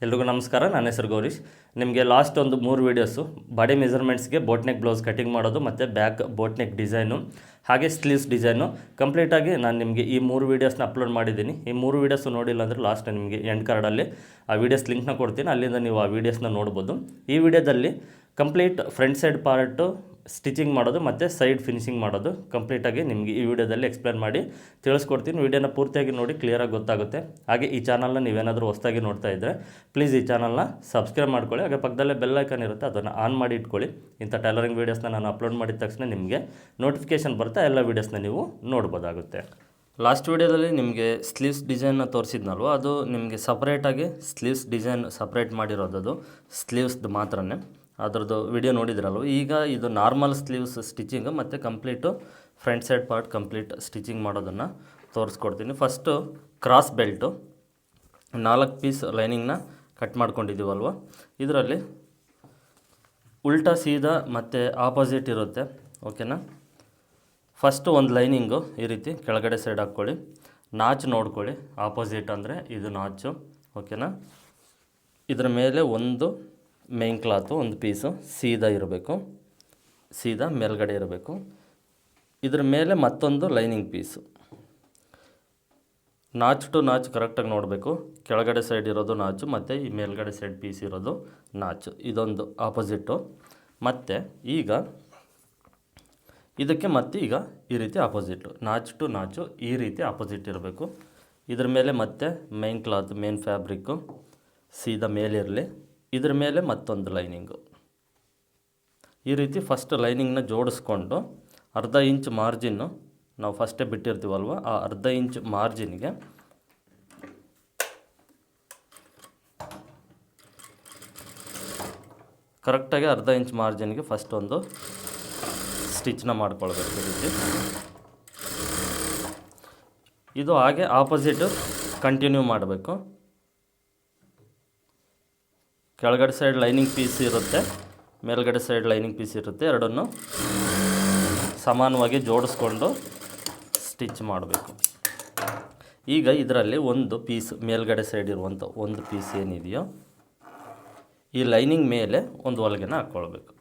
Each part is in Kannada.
ಎಲ್ರಿಗೂ ನಮಸ್ಕಾರ. ನನ್ನ ಹೆಸರು ಗೌರೀಶ್. ನಿಮಗೆ ಲಾಸ್ಟ್ ಒಂದು 3 ವೀಡಿಯೋಸು ಬಾಡಿ ಮೆಜರ್ಮೆಂಟ್ಸ್ಗೆ ಬೋಟ್ ನೆಕ್ ಬ್ಲೌಸ್ ಕಟಿಂಗ್ ಮಾಡೋದು ಮತ್ತು ಬ್ಯಾಕ್ ಬೋಟ್ ನೆಕ್ ಡಿಸೈನು ಹಾಗೆ ಸ್ಲೀವ್ಸ್ ಡಿಸೈನು ಕಂಪ್ಲೀಟಾಗಿ ನಾನು ನಿಮಗೆ ಈ 3 ವೀಡಿಯೋಸ್ನ ಅಪ್ಲೋಡ್ ಮಾಡಿದ್ದೀನಿ. ಈ 3 ವೀಡಿಯೋಸು ನೋಡಿಲ್ಲ ಅಂದರೆ ಲಾಸ್ಟ್ ನಿಮಗೆ ಎಂಡ್ ಕಾರ್ಡಲ್ಲಿ ಆ ವೀಡಿಯೋಸ್ ಲಿಂಕ್ನ ಕೊಡ್ತೀನಿ, ಅಲ್ಲಿಂದ ನೀವು ಆ ವೀಡಿಯೋಸ್ನ ನೋಡ್ಬೋದು. ಈ ವಿಡಿಯೋದಲ್ಲಿ complete front side part stitching ಮಾಡೋದು ಮತ್ತು ಸೈಡ್ ಫಿನಿಶಿಂಗ್ ಮಾಡೋದು ಕಂಪ್ಲೀಟಾಗಿ ನಿಮಗೆ ಈ ವಿಡಿಯೋದಲ್ಲಿ ಎಕ್ಸ್ಪ್ಲೇನ್ ಮಾಡಿ ತಿಳಿಸ್ಕೊಡ್ತೀನಿ. ವಿಡಿಯೋನ ಪೂರ್ತಿಯಾಗಿ ನೋಡಿ ಕ್ಲಿಯರಾಗಿ ಗೊತ್ತಾಗುತ್ತೆ. ಹಾಗೆ ಈ ಚಾನಲ್ನ ನೀವೇನಾದರೂ ಹೊಸದಾಗಿ ನೋಡ್ತಾ ಇದ್ದರೆ ಪ್ಲೀಸ್ ಈ ಚಾನಲ್ನ ಸಬ್ಸ್ಕ್ರೈಬ್ ಮಾಡ್ಕೊಳ್ಳಿ. ಹಾಗೆ ಪಕ್ಕದಲ್ಲೇ ಬೆಲ್ ಐಕಾನ್ ಇರುತ್ತೆ, ಅದನ್ನು ಆನ್ ಮಾಡಿ ಇಟ್ಕೊಳ್ಳಿ. ಇಂಥ ಟೈಲರಿಂಗ್ ವೀಡಿಯೋಸ್ನ ನಾನು ಅಪ್ಲೋಡ್ ಮಾಡಿದ ತಕ್ಷಣ ನಿಮಗೆ ನೋಟಿಫಿಕೇಷನ್ ಬರುತ್ತೆ, ಎಲ್ಲ ವೀಡಿಯೋಸ್ನ ನೀವು ನೋಡ್ಬೋದಾಗುತ್ತೆ. ಲಾಸ್ಟ್ ವೀಡಿಯೋದಲ್ಲಿ ನಿಮಗೆ ಸ್ಲೀವ್ಸ್ ಡಿಸೈನ್ನ ತೋರಿಸಿದ್ನಲ್ವ, ಅದು ನಿಮಗೆ ಸಪ್ರೇಟಾಗಿ ಸ್ಲೀವ್ಸ್ ಡಿಸೈನ್ ಸಪ್ರೇಟ್ ಮಾಡಿರೋದು ಸ್ಲೀವ್ಸ್ದು ಮಾತ್ರನೇ. ಅದರದ್ದು ವಿಡಿಯೋ ನೋಡಿದ್ರಲ್ವ. ಈಗ ಇದು ನಾರ್ಮಲ್ ಸ್ಲೀವ್ಸ್ ಸ್ಟಿಚಿಂಗ್ ಮತ್ತು complete front side part complete stitching ಮಾಡೋದನ್ನು ತೋರಿಸ್ಕೊಡ್ತೀನಿ. ಫಸ್ಟು ಕ್ರಾಸ್ ಬೆಲ್ಟು 4 ಪೀಸ್ ಲೈನಿಂಗ್ನ ಕಟ್ ಮಾಡ್ಕೊಂಡಿದ್ದೀವಲ್ವ, ಇದರಲ್ಲಿ ಉಲ್ಟಾ ಸೀದಾ ಮತ್ತು ಆಪೋಸಿಟ್ ಇರುತ್ತೆ. ಓಕೆನಾ. ಫಸ್ಟು ಒಂದು ಲೈನಿಂಗು ಈ ರೀತಿ ಕೆಳಗಡೆ ಸೈಡ್ ಹಾಕ್ಕೊಳ್ಳಿ, ನಾಚು ನೋಡ್ಕೊಳ್ಳಿ. ಆಪೋಸಿಟ್ ಅಂದರೆ ಇದು ನಾಚು. ಓಕೆನಾ. ಇದರ ಮೇಲೆ ಒಂದು ಮೇನ್ ಕ್ಲಾತು ಒಂದು ಪೀಸು ಸೀದಾ ಇರಬೇಕು, ಸೀದಾ ಮೇಲ್ಗಡೆ ಇರಬೇಕು. ಇದ್ರ ಮೇಲೆ ಮತ್ತೊಂದು ಲೈನಿಂಗ್ ಪೀಸು. ನಾಚು ಟು ನಾಚು ಕರೆಕ್ಟಾಗಿ ನೋಡಬೇಕು. ಕೆಳಗಡೆ ಸೈಡ್ ಇರೋದು ನಾಚು ಮತ್ತು ಈ ಮೇಲ್ಗಡೆ ಸೈಡ್ ಪೀಸ್ ಇರೋದು ನಾಚು. ಇದೊಂದು ಆಪೋಸಿಟ್ಟು. ಮತ್ತು ಈಗ ಇದಕ್ಕೆ ಮತ್ತೆ ಈಗ ಈ ರೀತಿ ಆಪೋಸಿಟ್ಟು, ನಾಚು ಟು ನಾಚು ಈ ರೀತಿ ಆಪೋಸಿಟ್ ಇರಬೇಕು. ಇದ್ರ ಮೇಲೆ ಮತ್ತೆ ಮೇನ್ ಕ್ಲಾತ್ ಮೇನ್ ಫ್ಯಾಬ್ರಿಕ್ಕು ಸೀದಾ ಮೇಲಿರಲಿ. ಇದ್ರ ಮೇಲೆ ಮತ್ತೊಂದು ಲೈನಿಂಗು. ಈ ರೀತಿ ಫಸ್ಟ್ ಲೈನಿಂಗ್ನ ಜೋಡಿಸ್ಕೊಂಡು ಅರ್ಧ ಇಂಚ್ ಮಾರ್ಜಿನ್ನು ನಾವು ಫಸ್ಟೇ ಬಿಟ್ಟಿರ್ತೀವಲ್ವ, ಆ ಅರ್ಧ ಇಂಚ್ ಮಾರ್ಜಿನ್ಗೆ ಕರೆಕ್ಟಾಗಿ ಅರ್ಧ ಇಂಚ್ ಮಾರ್ಜಿನ್ಗೆ ಫಸ್ಟ್ ಒಂದು ಸ್ಟಿಚ್ನ ಮಾಡ್ಕೊಳ್ಬೇಕು. ಈ ರೀತಿ ಇದು ಹಾಗೆ ಆಪೋಸಿಟು ಕಂಟಿನ್ಯೂ ಮಾಡಬೇಕು. ಕೆಳಗಡೆ ಸೈಡ್ ಲೈನಿಂಗ್ ಪೀಸ್ ಇರುತ್ತೆ, ಮೇಲ್ಗಡೆ ಸೈಡ್ ಲೈನಿಂಗ್ ಪೀಸ್ ಇರುತ್ತೆ. ಎರಡನ್ನು ಸಮಾನವಾಗಿ ಜೋಡಿಸ್ಕೊಂಡು ಸ್ಟಿಚ್ ಮಾಡಬೇಕು. ಈಗ ಇದರಲ್ಲಿ ಒಂದು ಪೀಸ್ ಮೇಲ್ಗಡೆ ಸೈಡ್ ಇರುವಂಥ ಒಂದು ಪೀಸ್ ಏನಿದೆಯೋ ಈ ಲೈನಿಂಗ್ ಮೇಲೆ ಒಂದು ಹೊಲಿಗೆನ ಹಾಕ್ಕೊಳ್ಬೇಕು.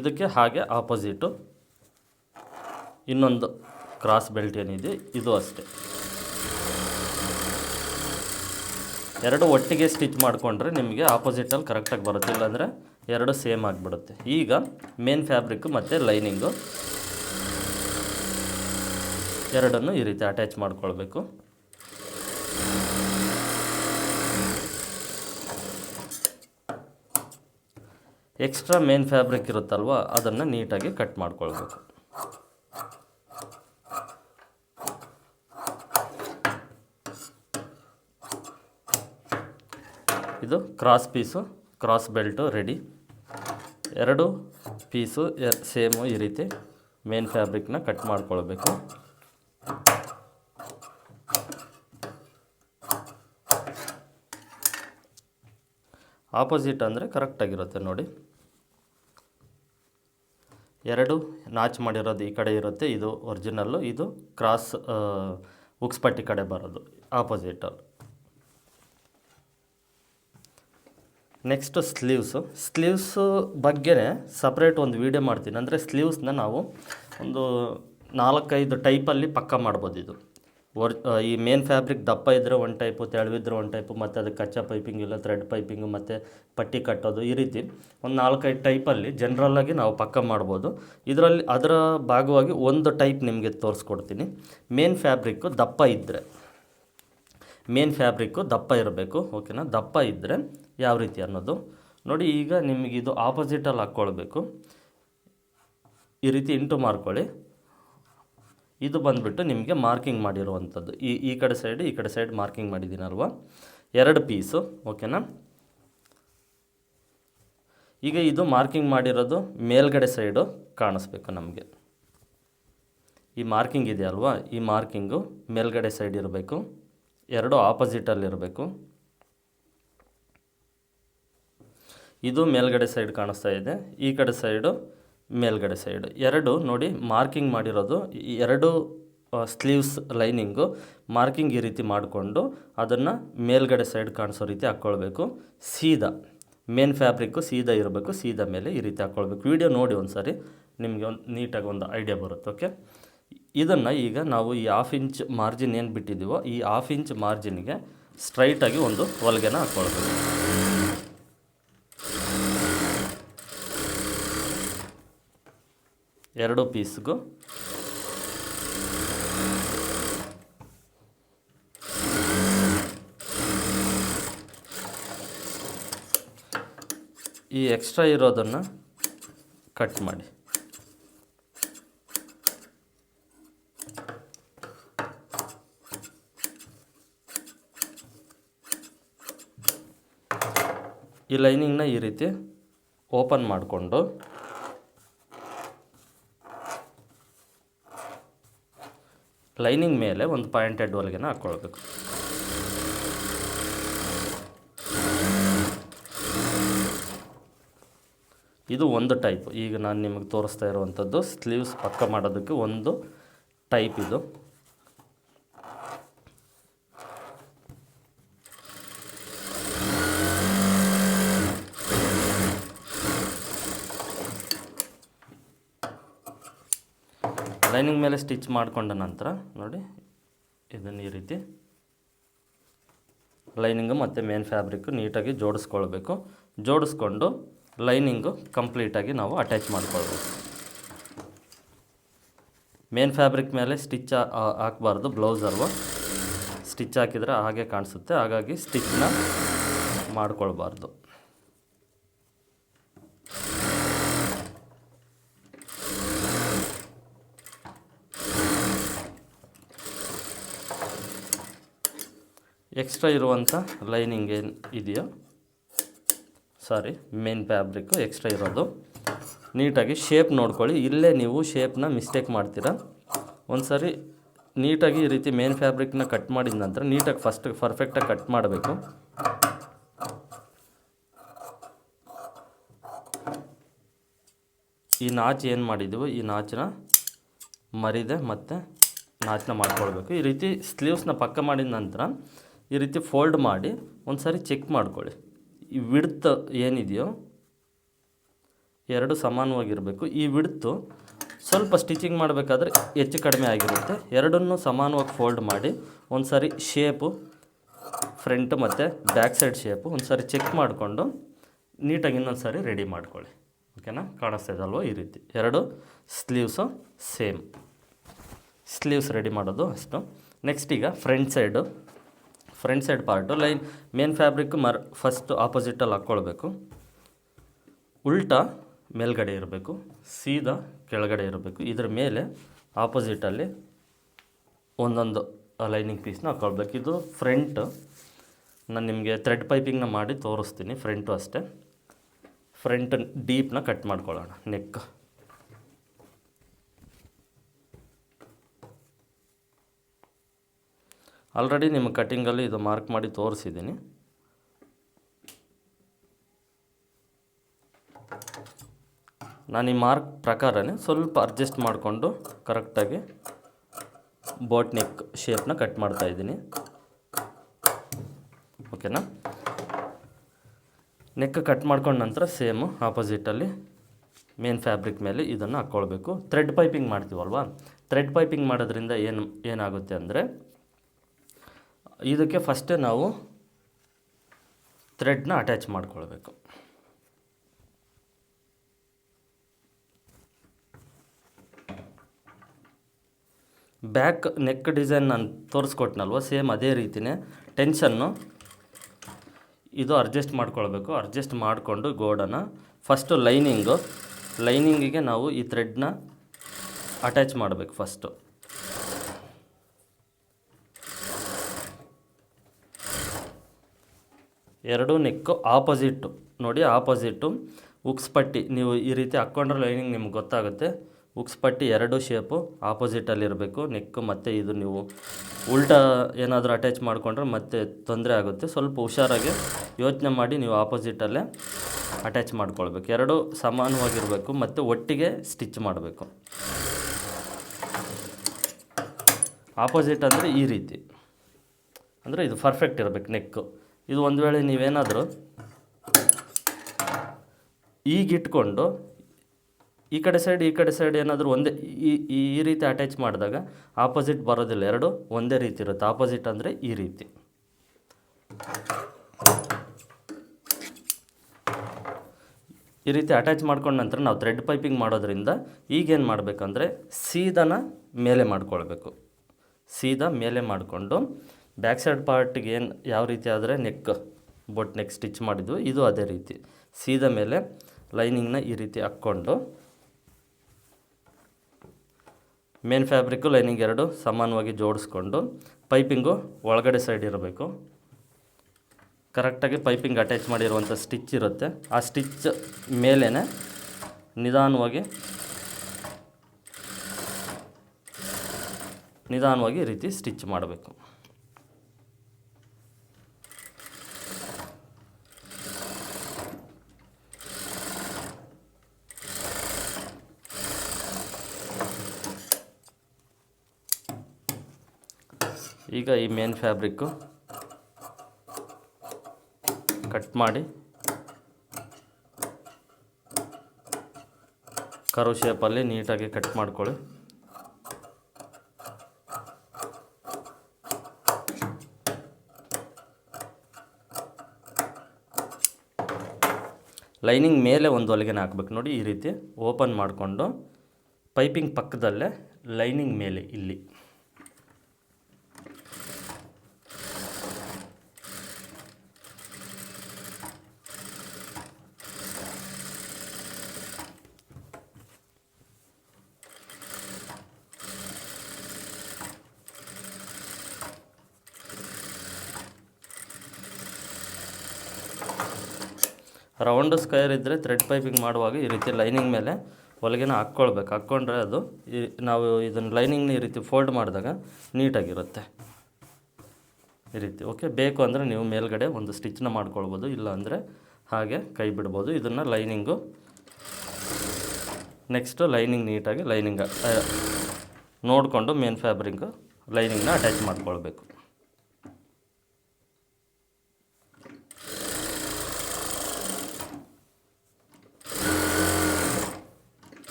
ಇದಕ್ಕೆ ಹಾಗೆ ಆಪೋಸಿಟು ಇನ್ನೊಂದು ಕ್ರಾಸ್ ಬೆಲ್ಟ್ ಏನಿದೆ ಇದು ಅಷ್ಟೇ. ಎರಡು ಒಟ್ಟಿಗೆ ಸ್ಟಿಚ್ ಮಾಡಿಕೊಂಡ್ರೆ ನಿಮಗೆ ಆಪೋಸಿಟಲ್ಲಿ ಕರೆಕ್ಟಾಗಿ ಬರುತ್ತೆ, ಇಲ್ಲಾಂದರೆ ಎರಡು ಸೇಮ್ ಆಗಿಬಿಡುತ್ತೆ. ಈಗ ಮೇನ್ ಫ್ಯಾಬ್ರಿಕ್ಕು ಮತ್ತು ಲೈನಿಂಗು ಎರಡನ್ನು ಈ ರೀತಿ ಅಟ್ಯಾಚ್ ಮಾಡ್ಕೊಳ್ಬೇಕು. ಎಕ್ಸ್ಟ್ರಾ ಮೇನ್ ಫ್ಯಾಬ್ರಿಕ್ ಇರುತ್ತಲ್ವ, ಅದನ್ನು ನೀಟಾಗಿ ಕಟ್ ಮಾಡ್ಕೊಳ್ಬೇಕು. ಇದು cross piece, cross belt ready. ಎರಡು ಪೀಸು ಸೇಮು ಈ ರೀತಿ ಮೇನ್ ಫ್ಯಾಬ್ರಿಕ್ನ ಕಟ್ ಮಾಡ್ಕೊಳ್ಬೇಕು. ಆಪೋಸಿಟ್ ಅಂದರೆ ಕರೆಕ್ಟಾಗಿರುತ್ತೆ ನೋಡಿ. ಎರಡು ನಾಚ್ ಮಾಡಿರೋದು ಈ ಕಡೆ ಇರುತ್ತೆ, ಇದು ಒರಿಜಿನಲ್ಲು. ಇದು ಕ್ರಾಸ್ ಉಕ್ಸ್ಪಟ್ಟಿ ಕಡೆ ಬರೋದು ಆಪೋಸಿಟಲ್ಲಿ. ನೆಕ್ಸ್ಟು ಸ್ಲೀವ್ಸು ಬಗ್ಗೆನೇ ಸಪ್ರೇಟ್ ಒಂದು ವೀಡಿಯೋ ಮಾಡ್ತೀನಿ. ಅಂದರೆ ಸ್ಲೀವ್ಸ್ನ ನಾವು ಒಂದು 4-5 ಟೈಪಲ್ಲಿ ಪಕ್ಕ ಮಾಡ್ಬೋದು. ಇದು ಈ ಮೇನ್ ಫ್ಯಾಬ್ರಿಕ್ ದಪ್ಪ ಇದ್ದರೆ ಒಂದು ಟೈಪು, ತೆಳುವಿದ್ರೆ ಒಂದು ಟೈಪು, ಮತ್ತು ಅದಕ್ಕೆ ಕಚ್ಚಾ ಪೈಪಿಂಗ್ ಇಲ್ಲ ಥ್ರೆಡ್ ಪೈಪಿಂಗು ಮತ್ತು ಪಟ್ಟಿ ಕಟ್ಟೋದು, ಈ ರೀತಿ ಒಂದು 4-5 ಟೈಪಲ್ಲಿ ಜನ್ರಲ್ಲಾಗಿ ನಾವು ಪಕ್ಕ ಮಾಡ್ಬೋದು. ಇದರಲ್ಲಿ ಅದರ ಭಾಗವಾಗಿ ಒಂದು ಟೈಪ್ ನಿಮಗೆ ತೋರಿಸ್ಕೊಡ್ತೀನಿ. ಮೇನ್ ಫ್ಯಾಬ್ರಿಕ್ಕು ದಪ್ಪ ಇರಬೇಕು. ಓಕೆನಾ. ದಪ್ಪ ಇದ್ದರೆ ಯಾವ ರೀತಿ ಅನ್ನೋದು ನೋಡಿ. ಈಗ ನಿಮಗಿದು ಆಪೋಸಿಟಲ್ಲಿ ಹಾಕ್ಕೊಳ್ಬೇಕು. ಈ ರೀತಿ ಇಂಟು ಮಾಡ್ಕೊಳ್ಳಿ. ಇದು ಬಂದುಬಿಟ್ಟು ನಿಮಗೆ ಮಾರ್ಕಿಂಗ್ ಮಾಡಿರುವಂಥದ್ದು. ಈ ಕಡೆ ಸೈಡ್ ಮಾರ್ಕಿಂಗ್ ಮಾಡಿದ್ದೀನಲ್ವ, 2 ಪೀಸು. ಓಕೆನಾ. ಈಗ ಇದು ಮಾರ್ಕಿಂಗ್ ಮಾಡಿರೋದು ಮೇಲ್ಗಡೆ ಸೈಡು ಕಾಣಿಸ್ಬೇಕು ನಮಗೆ. ಈ ಮಾರ್ಕಿಂಗ್ ಇದೆಯಲ್ವ, ಈ ಮಾರ್ಕಿಂಗು ಮೇಲ್ಗಡೆ ಸೈಡ್ ಇರಬೇಕು, 2 ಆಪೋಸಿಟಲ್ಲಿರಬೇಕು. ಇದು ಮೇಲ್ಗಡೆ ಸೈಡ್ ಕಾಣಿಸ್ತಾ ಇದೆ, ಈ ಕಡೆ ಸೈಡು ಮೇಲ್ಗಡೆ ಸೈಡು 2 ನೋಡಿ ಮಾರ್ಕಿಂಗ್ ಮಾಡಿರೋದು. 2 ಸ್ಲೀವ್ಸ್ ಲೈನಿಂಗು ಮಾರ್ಕಿಂಗ್ ಈ ರೀತಿ ಮಾಡಿಕೊಂಡು ಅದನ್ನು ಮೇಲ್ಗಡೆ ಸೈಡ್ ಕಾಣಿಸೋ ರೀತಿ ಹಾಕ್ಕೊಳ್ಬೇಕು. ಸೀದಾ ಮೇನ್ ಫ್ಯಾಬ್ರಿಕ್ಕು ಸೀದಾ ಇರಬೇಕು, ಸೀದಾ ಮೇಲೆ ಈ ರೀತಿ ಹಾಕ್ಕೊಳ್ಬೇಕು. ವಿಡಿಯೋ ನೋಡಿ ಒಂದು ಸಾರಿ ನಿಮಗೆ ಒಂದು ನೀಟಾಗಿ ಒಂದು ಐಡಿಯಾ ಬರುತ್ತೆ. ಓಕೆ, ಇದನ್ನು ಈಗ ನಾವು ಈ 1/2 ಇಂಚ್ ಮಾರ್ಜಿನ್ ಏನು ಬಿಟ್ಟಿದ್ದೀವೋ ಈ 1/2 ಇಂಚ್ ಮಾರ್ಜಿನ್ಗೆ ಸ್ಟ್ರೈಟಾಗಿ ಒಂದು ಹೊಲಿಗೆನ ಹಾಕ್ಕೊಳ್ಬೇಕು. ಎರಡು ಪೀಸ್ಗೂ ಈ ಎಕ್ಸ್ಟ್ರಾ ಇರೋದನ್ನು ಕಟ್ ಮಾಡಿ. ಈ ಲೈನಿಂಗ್ನ ಈ ರೀತಿ ಓಪನ್ ಮಾಡಿಕೊಂಡು ಲೈನಿಂಗ್ ಮೇಲೆ ಒಂದು ಪಾಯಿಂಟೆಡ್ ಹೊಲಿಗೆನ ಹಾಕ್ಕೊಳ್ಬೇಕು. ಇದು ಒಂದು ಟೈಪ್. ಈಗ ನಾನು ನಿಮಗೆ ತೋರಿಸ್ತಾ ಇರುವಂಥದ್ದು ಸ್ಲೀವ್ಸ್ ಪಕ್ಕ ಮಾಡೋದಕ್ಕೆ ಒಂದು ಟೈಪ್ ಇದು. ಲೈನಿಂಗ್ ಮೇಲೆ ಸ್ಟಿಚ್ ಮಾಡಿಕೊಂಡ ನಂತರ ನೋಡಿ ಇದನ್ನು ಈ ರೀತಿ ಲೈನಿಂಗು ಮತ್ತು ಮೇನ್ ಫ್ಯಾಬ್ರಿಕ್ಕು ನೀಟಾಗಿ ಜೋಡಿಸ್ಕೊಳ್ಬೇಕು. ಜೋಡಿಸ್ಕೊಂಡು ಲೈನಿಂಗು ಕಂಪ್ಲೀಟಾಗಿ ನಾವು ಅಟ್ಯಾಚ್ ಮಾಡ್ಕೊಳ್ಬೇಕು. ಮೇನ್ ಫ್ಯಾಬ್ರಿಕ್ ಮೇಲೆ ಸ್ಟಿಚ್ ಹಾಕಬಾರ್ದು, ಬ್ಲೌಸ್ ಅಲ್ವಾ, ಸ್ಟಿಚ್ ಹಾಕಿದರೆ ಹಾಗೆ ಕಾಣಿಸುತ್ತೆ, ಹಾಗಾಗಿ ಸ್ಟಿಚ್ನ ಮಾಡ್ಕೊಳ್ಬಾರ್ದು. ಎಕ್ಸ್ಟ್ರಾ ಇರುವಂಥ ಲೈನಿಂಗ್ ಏನು ಇದೆಯೋ ಮೇನ್ ಫ್ಯಾಬ್ರಿಕ್ಕು ಎಕ್ಸ್ಟ್ರಾ ಇರೋದು ನೀಟಾಗಿ ಶೇಪ್ ನೋಡ್ಕೊಳ್ಳಿ. ಇಲ್ಲೇ ನೀವು ಶೇಪ್ನ ಮಿಸ್ಟೇಕ್ ಮಾಡ್ತೀರಾ. ಒಂದು ಸಾರಿ ನೀಟಾಗಿ ಈ ರೀತಿ ಮೇನ್ ಫ್ಯಾಬ್ರಿಕ್ನ ಕಟ್ ಮಾಡಿದ ನಂತರ ನೀಟಾಗಿ ಫಸ್ಟ್ ಪರ್ಫೆಕ್ಟಾಗಿ ಕಟ್ ಮಾಡಬೇಕು. ಈ ನಾಚು ಏನು ಮಾಡಿದ್ದೀವೋ ಈ ನಾಚನ್ನ ಮರಿದೆ ಮತ್ತು ನಾಚನ್ನ ಮಾಡ್ಕೊಳ್ಬೇಕು. ಈ ರೀತಿ ಸ್ಲೀವ್ಸ್ನ ಪಕ್ಕ ಮಾಡಿದ ನಂತರ ಈ ರೀತಿ ಫೋಲ್ಡ್ ಮಾಡಿ ಒಂದು ಸಾರಿ ಚೆಕ್ ಮಾಡ್ಕೊಳ್ಳಿ. ಈ ವಿಡ್ತ್ ಏನಿದೆಯೋ ಎರಡು ಸಮಾನವಾಗಿರಬೇಕು. ಈ ವಿಡ್ತು ಸ್ವಲ್ಪ ಸ್ಟಿಚಿಂಗ್ ಮಾಡಬೇಕಾದ್ರೆ ಹೆಚ್ಚು ಕಡಿಮೆ ಆಗಿರುತ್ತೆ. ಎರಡನ್ನೂ ಸಮಾನವಾಗಿ ಫೋಲ್ಡ್ ಮಾಡಿ ಒಂದು ಸಾರಿ ಶೇಪು ಫ್ರಂಟ್ ಮತ್ತು ಬ್ಯಾಕ್ ಸೈಡ್ ಶೇಪು ಒಂದು ಸಾರಿ ಚೆಕ್ ಮಾಡಿಕೊಂಡು ನೀಟಾಗಿ ಇನ್ನೊಂದು ಸಾರಿ ರೆಡಿ ಮಾಡ್ಕೊಳ್ಳಿ. ಓಕೆನಾ, ಕಾಣಿಸ್ತಾ ಇದಲ್ವ ಈ ರೀತಿ ಎರಡು ಸ್ಲೀವ್ಸು ಸೇಮ್ ಸ್ಲೀವ್ಸ್ ರೆಡಿ ಮಾಡೋದು ಅಷ್ಟು. ನೆಕ್ಸ್ಟ್ ಈಗ front side part main fabric first ಆಪೋಸಿಟಲ್ಲಿ ಹಾಕ್ಕೊಳ್ಬೇಕು. ಉಲ್ಟಾ ಮೇಲ್ಗಡೆ ಇರಬೇಕು, ಸೀದಾ ಕೆಳಗಡೆ ಇರಬೇಕು. ಇದ್ರ ಮೇಲೆ ಆಪೋಸಿಟಲ್ಲಿ ಒಂದೊಂದು ಲೈನಿಂಗ್ ಪೀಸ್ನ ಹಾಕ್ಕೊಳ್ಬೇಕು. ಇದು ಫ್ರಂಟ್. ನಾನು ನಿಮಗೆ ಥ್ರೆಡ್ ಪೈಪಿಂಗ್ನ ಮಾಡಿ ತೋರಿಸ್ತೀನಿ. ಫ್ರಂಟು ಅಷ್ಟೇ. ಫ್ರಂಟ್ ಡೀಪ್ನ ಕಟ್ ಮಾಡ್ಕೊಳ್ಳೋಣ. ನೆಕ್ ಆಲ್ರೆಡಿ ನಿಮ್ಮ ಕಟ್ಟಿಂಗಲ್ಲಿ ಇದು ಮಾರ್ಕ್ ಮಾಡಿ ತೋರಿಸಿದ್ದೀನಿ. ನಾನು ಈ ಮಾರ್ಕ್ ಪ್ರಕಾರನೇ ಸ್ವಲ್ಪ ಅಡ್ಜಸ್ಟ್ ಮಾಡಿಕೊಂಡು ಕರೆಕ್ಟಾಗಿ ಬೋಟ್ ನೆಕ್ ಶೇಪ್ನ ಕಟ್ ಮಾಡ್ತಾಯಿದ್ದೀನಿ. ಓಕೆನಾ, ನೆಕ್ ಕಟ್ ಮಾಡ್ಕೊಂಡ ನಂತರ ಸೇಮು ಆಪೋಸಿಟಲ್ಲಿ ಮೇನ್ ಫ್ಯಾಬ್ರಿಕ್ ಮೇಲೆ ಇದನ್ನು ಹಾಕ್ಕೊಳ್ಬೇಕು. ಥ್ರೆಡ್ ಪೈಪಿಂಗ್ ಮಾಡ್ತೀವಲ್ವ, ಥ್ರೆಡ್ ಪೈಪಿಂಗ್ ಮಾಡೋದ್ರಿಂದ ಏನಾಗುತ್ತೆ ಅಂದರೆ ಇದಕ್ಕೆ ಫಸ್ಟೇ ನಾವು ಥ್ರೆಡ್ನ ಅಟ್ಯಾಚ್ ಮಾಡ್ಕೊಳ್ಬೇಕು. ಬ್ಯಾಕ್ ನೆಕ್ ಡಿಸೈನ್ ನಾನು ತೋರಿಸ್ಕೊಟ್ನಲ್ವ, ಸೇಮ್ ಅದೇ ರೀತಿಯೇ ಟೆನ್ಷನ್ನು ಇದು ಅಡ್ಜಸ್ಟ್ ಮಾಡ್ಕೊಳ್ಬೇಕು. ಅಡ್ಜಸ್ಟ್ ಮಾಡಿಕೊಂಡು ಗೋಡನ್ನು ಫಸ್ಟು ಲೈನಿಂಗಿಗೆ ನಾವು ಈ ಥ್ರೆಡ್ನ ಅಟ್ಯಾಚ್ ಮಾಡಬೇಕು. ಫಸ್ಟು ಎರಡು ನೆಕ್ಕು ಆಪೋಸಿಟ್ಟು ನೋಡಿ, ಆಪೋಸಿಟ್ಟು ಉಕ್ಸ್ ಪಟ್ಟಿ ನೀವು ಈ ರೀತಿ ಹಾಕ್ಕೊಂಡ್ರೆ ಲೈನಿಂಗ್ ನಿಮ್ಗೆ ಗೊತ್ತಾಗುತ್ತೆ. ಉಕ್ಸ್ ಪಟ್ಟಿ ಎರಡು ಶೇಪು ಆಪೋಸಿಟಲ್ಲಿರಬೇಕು ನೆಕ್ಕು. ಮತ್ತು ಇದು ನೀವು ಉಲ್ಟಾ ಏನಾದರೂ ಅಟ್ಯಾಚ್ ಮಾಡಿಕೊಂಡ್ರೆ ಮತ್ತೆ ತೊಂದರೆ ಆಗುತ್ತೆ. ಸ್ವಲ್ಪ ಹುಷಾರಾಗಿ ಯೋಚನೆ ಮಾಡಿ ನೀವು ಆಪೋಸಿಟಲ್ಲೇ ಅಟ್ಯಾಚ್ ಮಾಡ್ಕೊಳ್ಬೇಕು. ಎರಡು ಸಮಾನವಾಗಿರಬೇಕು ಮತ್ತು ಒಟ್ಟಿಗೆ ಸ್ಟಿಚ್ ಮಾಡಬೇಕು. ಆಪೋಸಿಟ್ ಅಂದರೆ ಈ ರೀತಿ, ಅಂದರೆ ಇದು ಪರ್ಫೆಕ್ಟ್ ಇರಬೇಕು ನೆಕ್ಕು. ಇದು ಒಂದು ವೇಳೆ ನೀವೇನಾದರೂ ಈಗಿಟ್ಕೊಂಡು ಈ ಕಡೆ ಸೈಡ್ ಏನಾದರೂ ಒಂದೇ ಈ ರೀತಿ ಅಟ್ಯಾಚ್ ಮಾಡಿದಾಗ ಆಪೋಸಿಟ್ ಬರೋದಿಲ್ಲ, ಎರಡು ಒಂದೇ ರೀತಿ ಇರುತ್ತೆ. ಆಪೋಸಿಟ್ ಅಂದರೆ ಈ ರೀತಿ. ಈ ರೀತಿ ಅಟ್ಯಾಚ್ ಮಾಡ್ಕೊಂಡ ನಂತರ ನಾವು ಥ್ರೆಡ್ ಪೈಪಿಂಗ್ ಮಾಡೋದ್ರಿಂದ ಈಗೇನು ಮಾಡಬೇಕಂದ್ರೆ ಸೀದಾನ ಮೇಲೆ ಮಾಡ್ಕೊಳ್ಬೇಕು. ಸೀದಾ ಮೇಲೆ ಮಾಡಿಕೊಂಡು ಬ್ಯಾಕ್ ಸೈಡ್ ಪಾರ್ಟಿಗೆ ಯಾವ ರೀತಿ ಆದರೆ ಬೋಟ್ ನೆಕ್ ಸ್ಟಿಚ್ ಮಾಡಿದ್ವು, ಇದು ಅದೇ ರೀತಿ ಸೀದಾ ಮೇಲೆ ಲೈನಿಂಗ್ನ ಈ ರೀತಿ ಹಾಕ್ಕೊಂಡು ಮೇನ್ ಫ್ಯಾಬ್ರಿಕ್ಕು ಲೈನಿಂಗ್ ಎರಡು ಸಮಾನವಾಗಿ ಜೋಡಿಸ್ಕೊಂಡು ಪೈಪಿಂಗು ಒಳಗಡೆ ಸೈಡ್ ಇರಬೇಕು. ಕರೆಕ್ಟಾಗಿ ಪೈಪಿಂಗ್ ಅಟ್ಯಾಚ್ ಮಾಡಿರುವಂಥ ಸ್ಟಿಚ್ ಇರುತ್ತೆ, ಆ ಸ್ಟಿಚ್ ಮೇಲೇ ನಿಧಾನವಾಗಿ ಈ ರೀತಿ ಸ್ಟಿಚ್ ಮಾಡಬೇಕು. ಈಗ ಈ ಮೇನ್ ಫ್ಯಾಬ್ರಿಕ್ಕು ಕಟ್ ಮಾಡಿ ಕರ್ವ್ ಶೇಪಲ್ಲಿ ನೀಟಾಗಿ ಕಟ್ ಮಾಡ್ಕೊಳ್ಳಿ. ಲೈನಿಂಗ್ ಮೇಲೆ ಒಂದು ಹೊಲಿಗೆನ ಹಾಕ್ಬೇಕು ನೋಡಿ, ಈ ರೀತಿ ಓಪನ್ ಮಾಡಿಕೊಂಡು ಪೈಪಿಂಗ್ ಪಕ್ಕದಲ್ಲೇ ಲೈನಿಂಗ್ ಮೇಲೆ ಇಲ್ಲಿ ರೌಂಡ್ ಸ್ಕ್ವೇರ್ ಇದ್ದರೆ ಥ್ರೆಡ್ ಪೈಪಿಂಗ್ ಮಾಡುವಾಗ ಈ ರೀತಿ ಲೈನಿಂಗ್ ಮೇಲೆ ಹೊಲಿಗೆನ ಹಾಕ್ಕೊಳ್ಬೇಕು. ಹಾಕ್ಕೊಂಡ್ರೆ ಅದು ನಾವು ಇದನ್ನು ಲೈನಿಂಗ್ನ ಈ ರೀತಿ ಫೋಲ್ಡ್ ಮಾಡಿದಾಗ ನೀಟಾಗಿರುತ್ತೆ ಈ ರೀತಿ. ಓಕೆ, ಬೇಕು ಅಂದರೆ ನೀವು ಮೇಲ್ಗಡೆ ಒಂದು ಸ್ಟಿಚ್ನ ಮಾಡ್ಕೊಳ್ಬೋದು, ಇಲ್ಲ ಅಂದರೆ ಹಾಗೆ ಕೈ ಬಿಡ್ಬೋದು. ಇದನ್ನು ಲೈನಿಂಗು ನೆಕ್ಸ್ಟು ಲೈನಿಂಗ್ ನೀಟಾಗಿ ಲೈನಿಂಗ್ ನೋಡಿಕೊಂಡು ಮೇನ್ ಫ್ಯಾಬ್ರಿಕ್ಕು ಲೈನಿಂಗ್ನ ಅಟ್ಯಾಚ್ ಮಾಡ್ಕೊಳ್ಬೇಕು.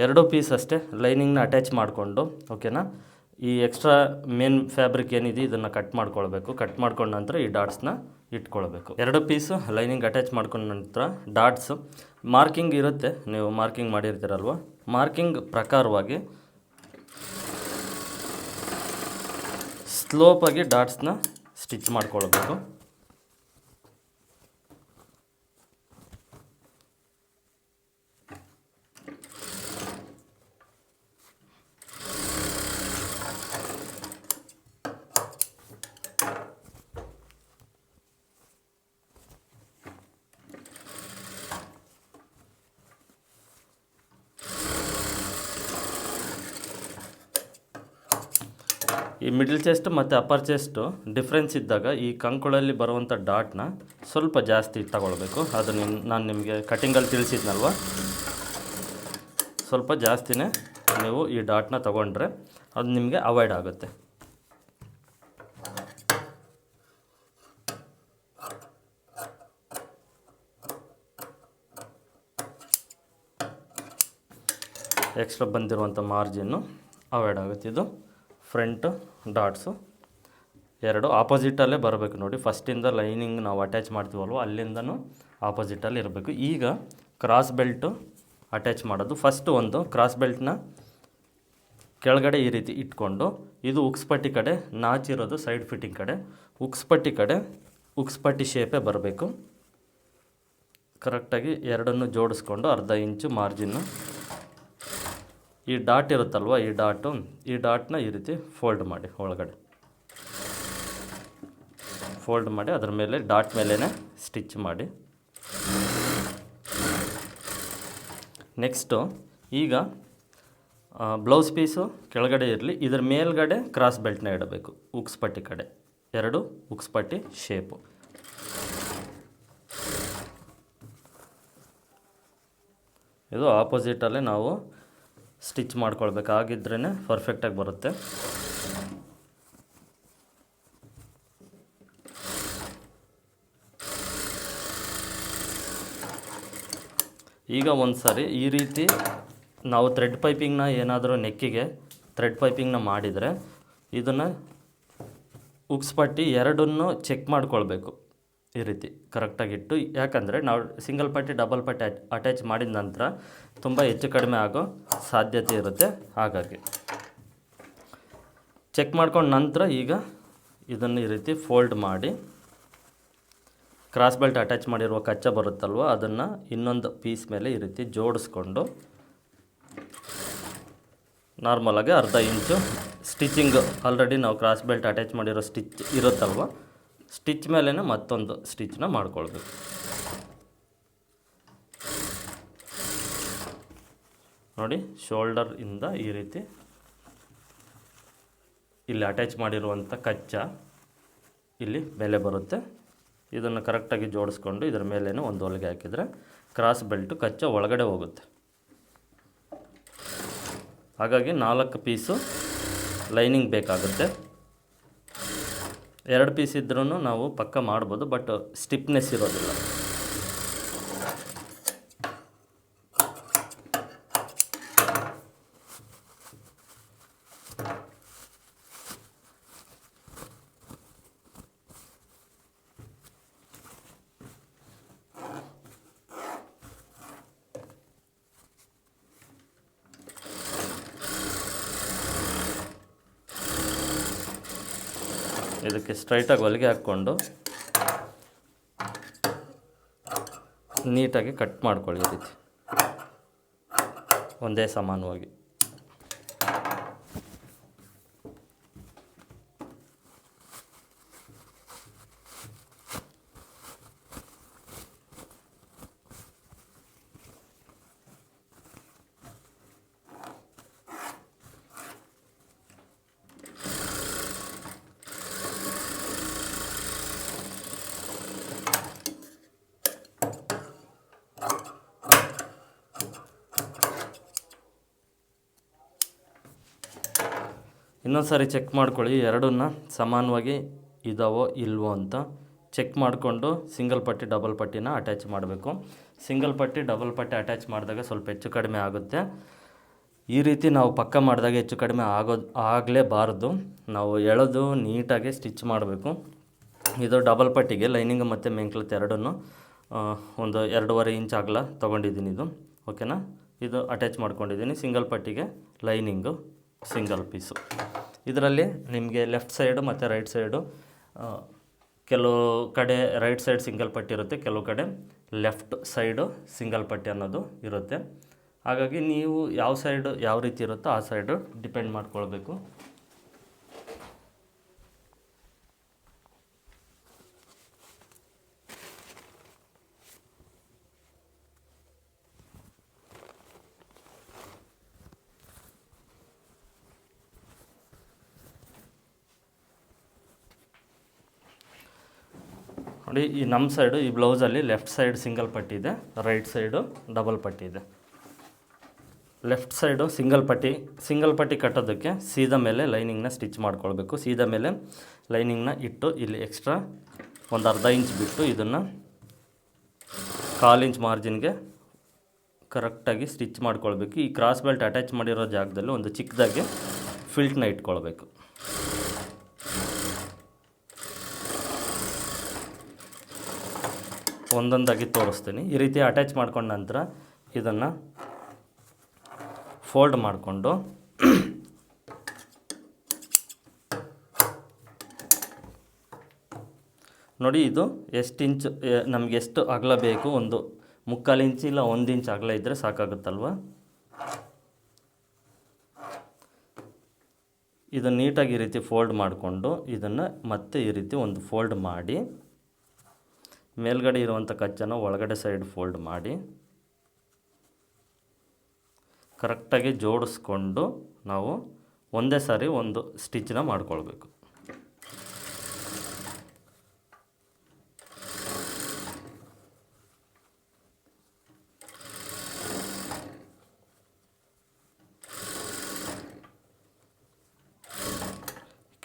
ಎರಡೂ ಪೀಸ್ ಅಷ್ಟೇ ಲೈನಿಂಗ್ನ ಅಟ್ಯಾಚ್ ಮಾಡಿಕೊಂಡು, ಓಕೆನಾ, ಈ ಎಕ್ಸ್ಟ್ರಾ ಮೇನ್ ಫ್ಯಾಬ್ರಿಕ್ ಏನಿದೆ ಇದನ್ನು ಕಟ್ ಮಾಡ್ಕೊಳ್ಬೇಕು. ಕಟ್ ಮಾಡ್ಕೊಂಡ ನಂತರ ಈ ಡಾಟ್ಸ್ನ ಇಟ್ಕೊಳ್ಬೇಕು. ಎರಡು ಪೀಸು ಲೈನಿಂಗ್ ಅಟ್ಯಾಚ್ ಮಾಡ್ಕೊಂಡ ನಂತರ ಡಾಟ್ಸು ಮಾರ್ಕಿಂಗ್ ಇರುತ್ತೆ, ನೀವು ಮಾರ್ಕಿಂಗ್ ಮಾಡಿರ್ತೀರಲ್ವ, ಮಾರ್ಕಿಂಗ್ ಪ್ರಕಾರವಾಗಿ ಸ್ಲೋಪಾಗಿ ಡಾಟ್ಸ್ನ ಸ್ಟಿಚ್ ಮಾಡ್ಕೊಳ್ಬೇಕು. ಈ ಮಿಡ್ಲ್ ಚೆಸ್ಟ್ ಮತ್ತು ಅಪ್ಪರ್ ಚೆಸ್ಟು ಡಿಫ್ರೆನ್ಸ್ ಇದ್ದಾಗ ಈ ಕಂಕುಳಲ್ಲಿ ಬರುವಂಥ ಡಾಟ್ನ ಸ್ವಲ್ಪ ಜಾಸ್ತಿ ತಗೊಳ್ಬೇಕು. ಅದು ನಾನು ನಿಮಗೆ ಕಟಿಂಗಲ್ಲಿ ತಿಳಿಸಿದ್ನಲ್ವ, ಸ್ವಲ್ಪ ಜಾಸ್ತಿನೇ ನೀವು ಈ ಡಾಟ್ನ ತೊಗೊಂಡ್ರೆ ಅದು ನಿಮಗೆ ಅವಾಯ್ಡ್ ಆಗುತ್ತೆ. ಎಕ್ಸ್ಟ್ರಾ ಬಂದಿರುವಂಥ ಮಾರ್ಜಿನ್ನು ಅವಾಯ್ಡ್ ಆಗುತ್ತೆ. ಇದು ಫ್ರಂಟ್ ಡಾಟ್ಸು ಎರಡು ಆಪೋಸಿಟಲ್ಲೇ ಬರಬೇಕು ನೋಡಿ. ಫಸ್ಟಿಂದ ಲೈನಿಂಗ್ ನಾವು ಅಟ್ಯಾಚ್ ಮಾಡ್ತೀವಲ್ವ ಅಲ್ಲಿಂದನೂ ಆಪೋಸಿಟಲ್ಲಿ ಇರಬೇಕು. ಈಗ ಕ್ರಾಸ್ ಬೆಲ್ಟು ಅಟ್ಯಾಚ್ ಮಾಡೋದು. ಫಸ್ಟು ಒಂದು ಕ್ರಾಸ್ ಬೆಲ್ಟ್ನ ಕೆಳಗಡೆ ಈ ರೀತಿ ಇಟ್ಕೊಂಡು, ಇದು ಉಕ್ಸ್ಪಟ್ಟಿ ಕಡೆ ನಾಚಿರೋದು ಸೈಡ್ ಫಿಟ್ಟಿಂಗ್ ಕಡೆ, ಉಕ್ಸ್ಪಟ್ಟಿ ಕಡೆ ಉಕ್ಸ್ಪಟ್ಟಿ ಶೇಪೇ ಬರಬೇಕು. ಕರೆಕ್ಟಾಗಿ ಎರಡನ್ನು ಜೋಡಿಸ್ಕೊಂಡು ಅರ್ಧ ಇಂಚು ಮಾರ್ಜಿನ್ನು, ಈ ಡಾಟ್ ಇರುತ್ತಲ್ವ ಈ ಡಾಟ್ನ ಈ ರೀತಿ ಫೋಲ್ಡ್ ಮಾಡಿ, ಒಳಗಡೆ ಫೋಲ್ಡ್ ಮಾಡಿ ಅದರ ಮೇಲೆ ಡಾಟ್ ಮೇಲೇ ಸ್ಟಿಚ್ ಮಾಡಿ. ನೆಕ್ಸ್ಟು ಈಗ ಬ್ಲೌಸ್ ಪೀಸು ಕೆಳಗಡೆ ಇರಲಿ, ಇದರ ಮೇಲ್ಗಡೆ ಕ್ರಾಸ್ ಬೆಲ್ಟ್ನ ಇಡಬೇಕು, ಉಕ್ಸ್ ಪಟ್ಟಿ ಕಡೆ 2 ಉಕ್ಸ್ ಪಟ್ಟಿ ಶೇಪು. ಇದು ಆಪೋಸಿಟಲ್ಲೇ ನಾವು ಸ್ಟಿಚ್ ಮಾಡ್ಕೊಳ್ಬೇಕು, ಆಗಿದ್ರೇ ಪರ್ಫೆಕ್ಟಾಗಿ ಬರುತ್ತೆ. ಈಗ ಒಂದು ಸಾರಿ ಈ ರೀತಿ ನಾವು ಥ್ರೆಡ್ ಪೈಪಿಂಗ್ನ ಏನಾದರೂ ನೆಕ್ಕಿಗೆ ಥ್ರೆಡ್ ಪೈಪಿಂಗ್ನ ಮಾಡಿದರೆ ಇದನ್ನು ಉಕ್ಸ್ ಪಟ್ಟಿ ಎರಡನ್ನೂ ಚೆಕ್ ಮಾಡ್ಕೊಳ್ಬೇಕು. ಈ ರೀತಿ ಕರೆಕ್ಟಾಗಿಟ್ಟು, ಯಾಕಂದರೆ ನಾವು ಸಿಂಗಲ್ ಪಟ್ಟಿ ಡಬಲ್ ಪಟ್ಟಿ ಅಟ್ಯಾಚ್ ಮಾಡಿದ ನಂತರ ತುಂಬ ಹೆಚ್ಚು ಕಡಿಮೆ ಆಗೋ ಸಾಧ್ಯತೆ ಇರುತ್ತೆ. ಹಾಗಾಗಿ ಚೆಕ್ ಮಾಡ್ಕೊಂಡು ನಂತರ ಈಗ ಇದನ್ನು ಈ ರೀತಿ ಫೋಲ್ಡ್ ಮಾಡಿ ಕ್ರಾಸ್ ಬೆಲ್ಟ್ ಅಟ್ಯಾಚ್ ಮಾಡಿರುವ ಕಚ್ಚಾ ಬರುತ್ತಲ್ವ, ಅದನ್ನು ಇನ್ನೊಂದು ಪೀಸ್ ಮೇಲೆ ಈ ರೀತಿ ಜೋಡಿಸ್ಕೊಂಡು ನಾರ್ಮಲಾಗಿ ಅರ್ಧ ಇಂಚು ಸ್ಟಿಚಿಂಗ್, ಆಲ್ರೆಡಿ ನಾವು ಕ್ರಾಸ್ ಬೆಲ್ಟ್ ಅಟ್ಯಾಚ್ ಮಾಡಿರೋ ಸ್ಟಿಚ್ ಇರುತ್ತಲ್ವ, ಸ್ಟಿಚ್ ಮೇಲೇ ಮತ್ತೊಂದು ಸ್ಟಿಚ್ನ ಮಾಡ್ಕೊಳ್ಬೇಕು. ನೋಡಿ, ಶೋಲ್ಡರಿಂದ ಈ ರೀತಿ ಇಲ್ಲಿ ಅಟ್ಯಾಚ್ ಮಾಡಿರುವಂಥ ಕಚ್ಚಾ ಇಲ್ಲಿ ಮೇಲೆ ಬರುತ್ತೆ. ಇದನ್ನು ಕರೆಕ್ಟಾಗಿ ಜೋಡಿಸ್ಕೊಂಡು ಇದರ ಮೇಲೇ ಒಂದು ಹೊಲಿಗೆ ಹಾಕಿದರೆ ಕ್ರಾಸ್ ಬೆಲ್ಟು ಕಚ್ಚಾ ಒಳಗಡೆ ಹೋಗುತ್ತೆ. ಹಾಗಾಗಿ 4 ಪೀಸು ಲೈನಿಂಗ್ ಬೇಕಾಗುತ್ತೆ. 2 ಪೀಸ್ ಇದ್ರೂ ನಾವು ಪಕ್ಕ ಮಾಡ್ಬೋದು, ಬಟ್ ಸ್ಟಿಫ್ನೆಸ್ ಇರೋದಿಲ್ಲ. ಇದಕ್ಕೆ ಸ್ಟ್ರೈಟಾಗಿ ಹೊಲಿಗೆ ಹಾಕ್ಕೊಂಡು ನೀಟಾಗಿ ಕಟ್ ಮಾಡ್ಕೊಳ್ಳಿ, ಈ ರೀತಿ ಒಂದೇ ಸಮಾನವಾಗಿ. ಇನ್ನೊಂದು ಸಾರಿ ಚೆಕ್ ಮಾಡ್ಕೊಳ್ಳಿ, ಎರಡನ್ನ ಸಮಾನವಾಗಿ ಇದಾವೋ ಇಲ್ವೋ ಅಂತ ಚೆಕ್ ಮಾಡಿಕೊಂಡು ಸಿಂಗಲ್ ಪಟ್ಟಿ ಡಬಲ್ ಪಟ್ಟಿನ ಅಟ್ಯಾಚ್ ಮಾಡಬೇಕು. ಸಿಂಗಲ್ ಪಟ್ಟಿ ಡಬಲ್ ಪಟ್ಟಿ ಅಟ್ಯಾಚ್ ಮಾಡಿದಾಗ ಸ್ವಲ್ಪ ಹೆಚ್ಚು ಕಡಿಮೆ ಆಗುತ್ತೆ. ಈ ರೀತಿ ನಾವು ಪಕ್ಕ ಮಾಡಿದಾಗ ಹೆಚ್ಚು ಕಡಿಮೆ ಆಗಲೇಬಾರ್ದು. ನಾವು ಎಳೆದು ನೀಟಾಗಿ ಸ್ಟಿಚ್ ಮಾಡಬೇಕು. ಇದು ಡಬಲ್ ಪಟ್ಟಿಗೆ ಲೈನಿಂಗ್ ಮತ್ತು ಮೇಂಕ್ಲತ್ ಎರಡನ್ನು ಒಂದು 2.5 ಇಂಚ್ ಅಗಲ ತೊಗೊಂಡಿದ್ದೀನಿ. ಇದು ಓಕೆನಾ. ಇದು ಅಟ್ಯಾಚ್ ಮಾಡ್ಕೊಂಡಿದ್ದೀನಿ. ಸಿಂಗಲ್ ಪಟ್ಟಿಗೆ ಲೈನಿಂಗು ಸಿಂಗಲ್ ಪೀಸು. ಇದರಲ್ಲಿ ನಿಮಗೆ ಲೆಫ್ಟ್ ಸೈಡು ಮತ್ತು ರೈಟ್ ಸೈಡು ಕೆಲವು ಕಡೆ ರೈಟ್ ಸೈಡ್ ಸಿಂಗಲ್ ಪಟ್ಟಿ ಇರುತ್ತೆ, ಕೆಲವು ಕಡೆ ಲೆಫ್ಟ್ ಸೈಡು ಸಿಂಗಲ್ ಪಟ್ಟಿ ಅನ್ನೋದು ಇರುತ್ತೆ. ಹಾಗಾಗಿ ನೀವು ಯಾವ ಸೈಡು ಯಾವ ರೀತಿ ಇರುತ್ತೋ ಆ ಸೈಡು ಡಿಪೆಂಡ್ ಮಾಡ್ಕೊಳ್ಬೇಕು. ನೋಡಿ, ಈ ನಮ್ಮ ಸೈಡು ಈ ಬ್ಲೌಸಲ್ಲಿ ಲೆಫ್ಟ್ ಸೈಡ್ ಸಿಂಗಲ್ ಪಟ್ಟಿ ಇದೆ, ರೈಟ್ ಸೈಡು ಡಬಲ್ ಪಟ್ಟಿ ಇದೆ. ಲೆಫ್ಟ್ ಸೈಡು ಸಿಂಗಲ್ ಪಟ್ಟಿ ಕಟ್ಟೋದಕ್ಕೆ ಸೀದಾ ಮೇಲೆ ಲೈನಿಂಗ್ನ ಸ್ಟಿಚ್ ಮಾಡ್ಕೊಳ್ಬೇಕು. ಸೀದಾ ಮೇಲೆ ಲೈನಿಂಗ್ನ ಇಟ್ಟು ಇಲ್ಲಿ ಎಕ್ಸ್ಟ್ರಾ ಒಂದು ಅರ್ಧ ಇಂಚ್ ಬಿಟ್ಟು ಇದನ್ನು 1/4 ಇಂಚ್ ಮಾರ್ಜಿನ್ಗೆ ಕರೆಕ್ಟಾಗಿ ಸ್ಟಿಚ್ ಮಾಡ್ಕೊಳ್ಬೇಕು. ಈ ಕ್ರಾಸ್ ಬೆಲ್ಟ್ ಅಟ್ಯಾಚ್ ಮಾಡಿರೋ ಜಾಗದಲ್ಲಿ ಒಂದು ಚಿಕ್ಕದಾಗಿ ಫಿಲ್ಟ್ನ ಇಟ್ಕೊಳ್ಬೇಕು. ಒಂದೊಂದಾಗಿ ತೋರಿಸ್ತೀನಿ. ಈ ರೀತಿ ಅಟ್ಯಾಚ್ ಮಾಡ್ಕೊಂಡ ನಂತರ ಇದನ್ನು ಫೋಲ್ಡ್ ಮಾಡಿಕೊಂಡು ನೋಡಿ, ಇದು ಎಷ್ಟು ಇಂಚ್ ನಮಗೆ ಎಷ್ಟು ಅಗಲ ಬೇಕು, ಒಂದು 3/4 ಇಂಚ್ ಇಲ್ಲ 1 ಇಂಚ್ ಅಗಲ ಇದ್ದರೆ ಸಾಕಾಗುತ್ತಲ್ವ. ಇದನ್ನು ನೀಟಾಗಿ ಈ ರೀತಿ ಫೋಲ್ಡ್ ಮಾಡಿಕೊಂಡು ಇದನ್ನು ಮತ್ತೆ ಈ ರೀತಿ ಒಂದು ಫೋಲ್ಡ್ ಮಾಡಿ ಮೇಲ್ಗಡೆ ಇರುವಂಥ ಕಚ್ಚನ್ನು ಒಳಗಡೆ ಸೈಡ್ ಫೋಲ್ಡ್ ಮಾಡಿ ಕರೆಕ್ಟಾಗಿ ಜೋಡಿಸ್ಕೊಂಡು ನಾವು ಒಂದೇ ಸಾರಿ ಒಂದು ಸ್ಟಿಚ್ಚನ್ನ ಮಾಡ್ಕೊಳ್ಬೇಕು.